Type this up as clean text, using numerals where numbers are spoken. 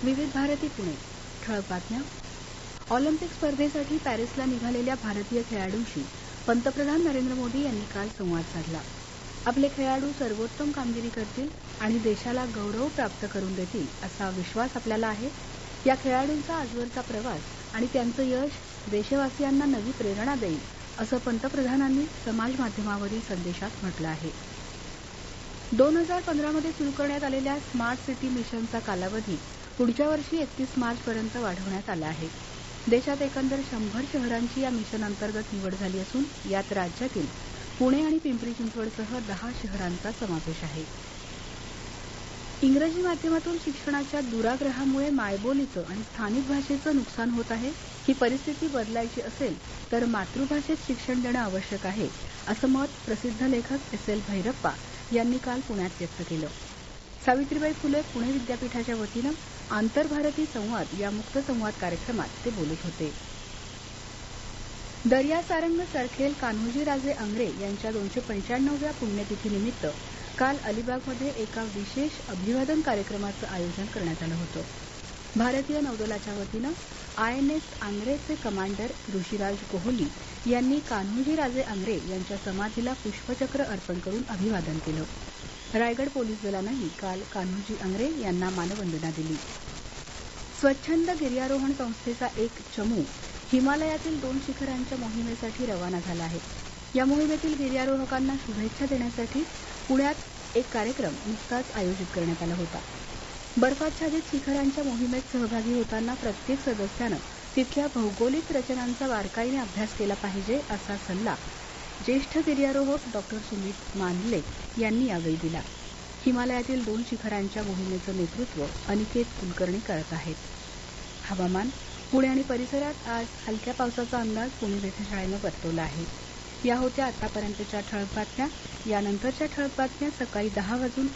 विविध भारती पुणे ठळक बातम्या. ऑलिम्पिक स्पर्धेसाठी पॅरिसला निघालेल्या भारतीय खेळाडूंशी पंतप्रधान नरेंद्र मोदी यांनी काल संवाद साधला. आपले खेळाडू सर्वोत्तम कामगिरी करतील आणि देशाला गौरव प्राप्त करून देतील असा विश्वास आपल्याला आहे. या खेळाडूंचा आजवरचा प्रवास आणि त्यांचं यश देशवासियांना नवी प्रेरणा देईल असं पंतप्रधानांनी समाज माध्यमावरील संदेशात म्हटलं आहे. 2015 मध्ये सुरू करण्यात आलेल्या स्मार्ट सिटी मिशनचा कालावधी पुढच्या वर्षी 31 मार्चपर्यंत वाढवण्यात आला आहे. देशात एकंदर 100 शहरांची या मिशन अंतर्गत निवड झाली असून यात राज्यातील पुणे आणि पिंपरी चिंचवडसह 10 शहरांचा समावेश आहे. इंग्रजी माध्यमातून शिक्षणाच्या दुराग्रहामुळे मायबोलीचं आणि स्थानिक भाषेचं नुकसान होत आहे. ही परिस्थिती बदलायची असेल तर मातृभाषेत शिक्षण देणं आवश्यक आहे असं मत प्रसिद्ध लेखक एस.एल. भैरप्पा यांनी काल पुण्यात व्यक्त केलं. सावित्रीबाई फुले पुणे विद्यापीठाच्या वतीनं आंतरभारती संवाद या मुक्त संवाद कार्यक्रमात ते बोलत होते. दर्या सारंग सरखेल कान्होजीराजे आंग्रे यांच्या 295व्या पुण्यतिथीनिमित्त काल अलिबागमध्ये एका विशेष अभिवादन कार्यक्रमाचं आयोजन करण्यात आलं होतं. भारतीय नौदलाच्या वतीनं आयएनएस आंग्रेचे कमांडर ऋषिराज कोहली यांनी कान्होजीराजे आंग्रे यांच्या समाधीला पुष्पचक्र अर्पण करून अभिवादन केलं. रायगड पोलीस दलानंही काल कान्होजी आंग्रे यांना मानवंदना दिली. स्वच्छंद गिर्यारोहण संस्थेचा एक चमू हिमालयातील 2 शिखरांच्या मोहिमेसाठी रवाना झाला आहे. या मोहिमेतील गिर्यारोहकांना शुभेच्छा देण्यासाठी पुण्यात एक कार्यक्रम नुकताच आयोजित करण्यात आला होता. बर्फाच्छादित शिखरांच्या मोहिमेत सहभागी होताना प्रत्येक सदस्यानं तिथल्या भौगोलिक रचनांचा बारकाईने अभ्यास केला पाहिजे असा सल्ला ज्येष्ठ गिर्यारोहक डॉक्टर सुमित मानले यांनी यावेळी दिला. हिमालयातील 2 शिखरांच्या मोहिमेचं नेतृत्व अनिकेत कुलकर्णी करत आहेत. हवामान. पुणे आणि परिसरात आज हलक्या पावसाचा अंदाज पुणे वेधशाळेनं वर्तवला आहे. या होत्या आतापर्यंतच्या ठळक बातम्या. यानंतरच्या ठळक बातम्या सकाळी 10:58 वाजून